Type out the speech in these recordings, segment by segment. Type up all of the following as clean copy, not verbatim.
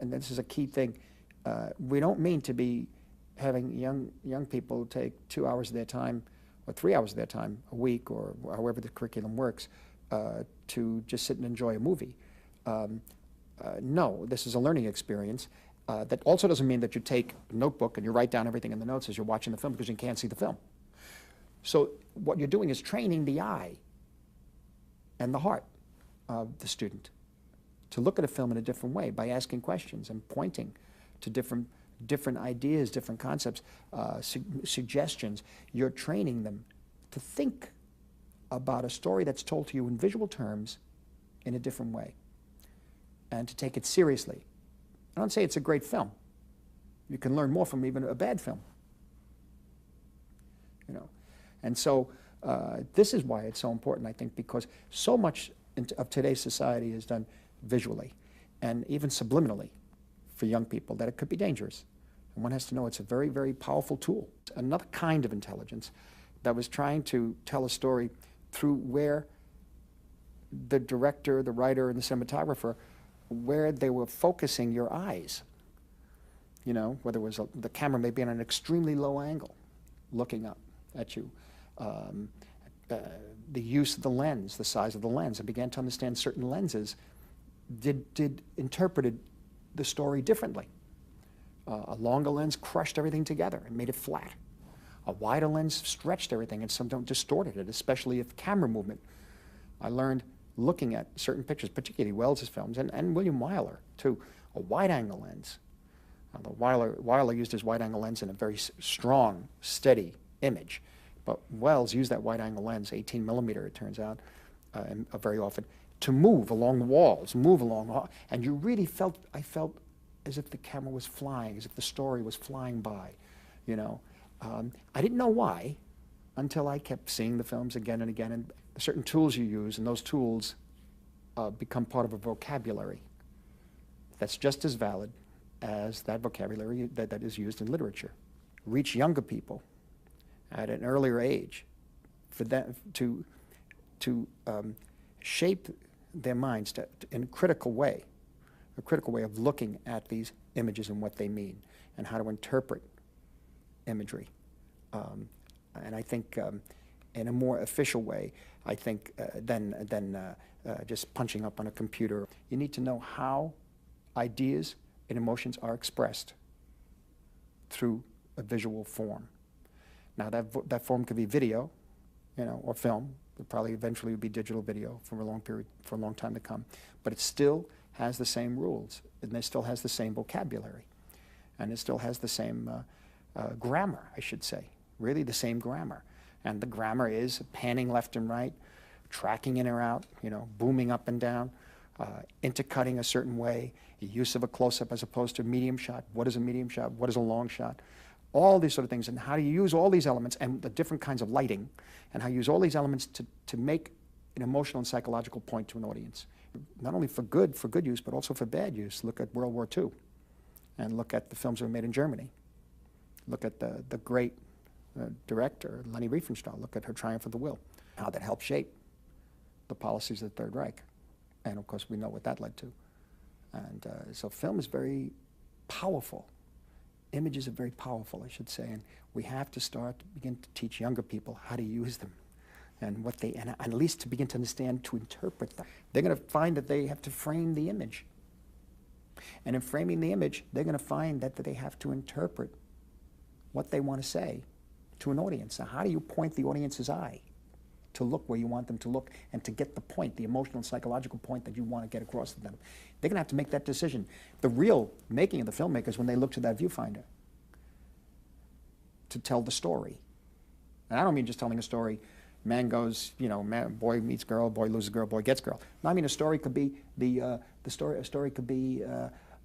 and this is a key thing, we don't mean to be having young people take 2 hours of their time or 3 hours of their time a week, or however the curriculum works, to just sit and enjoy a movie. No, this is a learning experience. That also doesn't mean that you take a notebook and you write down everything in the notes as you're watching the film, because you can't see the film. So what you're doing is training the eye and the heart of the student to look at a film in a different way by asking questions and pointing to different ideas, different concepts, suggestions. You're training them to think about a story that's told to you in visual terms in a different way, and to take it seriously. I don't say it's a great film. You can learn more from even a bad film. You know, and so this is why it's so important, I think, because so much of today's society is done visually and even subliminally for young people that it could be dangerous. And one has to know it's a very, very powerful tool. Another kind of intelligence that was trying to tell a story through where the director, the writer, and the cinematographer, where they were focusing your eyes. You know, whether it was the camera may be on an extremely low angle, looking up at you. The use of the lens, the size of the lens. I began to understand certain lenses interpreted the story differently. A longer lens crushed everything together and made it flat. A wider lens stretched everything and sometimes distorted it, especially if camera movement. I learned looking at certain pictures, particularly Wells's films, and William Wyler too, a wide-angle lens. Wyler used his wide-angle lens in a very strong, steady image, but Wells used that wide-angle lens, 18 millimeter it turns out, very often, to move along the walls, and you really felt, I felt as if the camera was flying, as if the story was flying by, you know. I didn't know why until I kept seeing the films again and again, and certain tools you use, and those tools become part of a vocabulary that's just as valid as that vocabulary that is used in literature. Reach younger people at an earlier age for them to shape their minds in a critical way of looking at these images and what they mean, and how to interpret imagery. And I think in a more official way, I think, than just punching up on a computer. You need to know how ideas and emotions are expressed through a visual form. Now that form could be video, you know, or film. It probably eventually would be digital video for a long time to come. But it still has the same rules, and it still has the same vocabulary, and it still has the same grammar, I should say. Really the same grammar. And the grammar is panning left and right, tracking in or out, you know, booming up and down, intercutting a certain way, use of a close-up as opposed to a medium shot. What is a medium shot? What is a long shot? All these sort of things, and how do you use all these elements and the different kinds of lighting, and how you use all these elements to make an emotional and psychological point to an audience. Not only for good use, but also for bad use. Look at World War II, and look at the films that were made in Germany. Look at the great director, Leni Riefenstahl. Look at her Triumph of the Will, how that helped shape the policies of the Third Reich. And of course, we know what that led to. And so film is very powerful. Images are very powerful, I should say, and we have to begin to teach younger people how to use them, and and at least to begin to understand, to interpret them. They're going to find that they have to frame the image. And in framing the image, they're going to find that they have to interpret what they want to say to an audience. Now, how do you point the audience's eye to look where you want them to look and to get the point, the emotional and psychological point that you want to get across to them? They're going to have to make that decision. The real making of the filmmakers when they look to that viewfinder to tell the story. And I don't mean just telling a story, man goes, you know, boy meets girl, boy loses girl, boy gets girl. No, I mean a story could be a story could be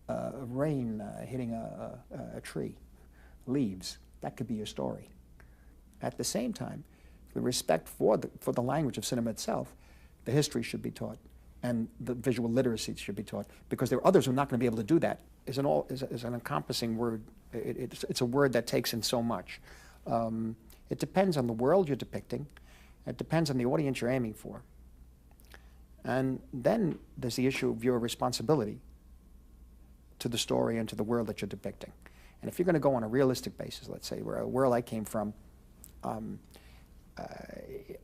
rain hitting a tree, leaves. That could be your story. At the same time, the respect for the language of cinema itself, the history should be taught, and the visual literacy should be taught, because there are others who are not going to be able to do that. Is an encompassing word. It's a word that takes in so much. It depends on the world you're depicting. It depends on the audience you're aiming for. And then there's the issue of your responsibility to the story and to the world that you're depicting. And if you're going to go on a realistic basis, let's say, where a world I came from,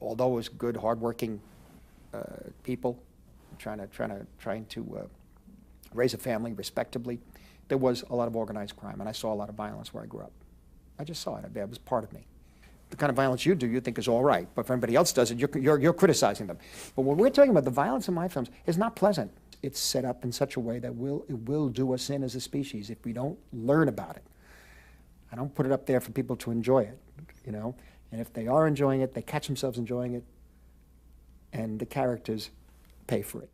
although it was good, hardworking people trying to raise a family respectably, there was a lot of organized crime, and I saw a lot of violence where I grew up. I just saw it. It was part of me. The kind of violence you do, you think is all right, but if everybody else does it, you're criticizing them. But when we're talking about the violence in my films, it's not pleasant. It's set up in such a way that it will do us in as a species if we don't learn about it. I don't put it up there for people to enjoy it, you know. And if they are enjoying it, they catch themselves enjoying it, and the characters pay for it.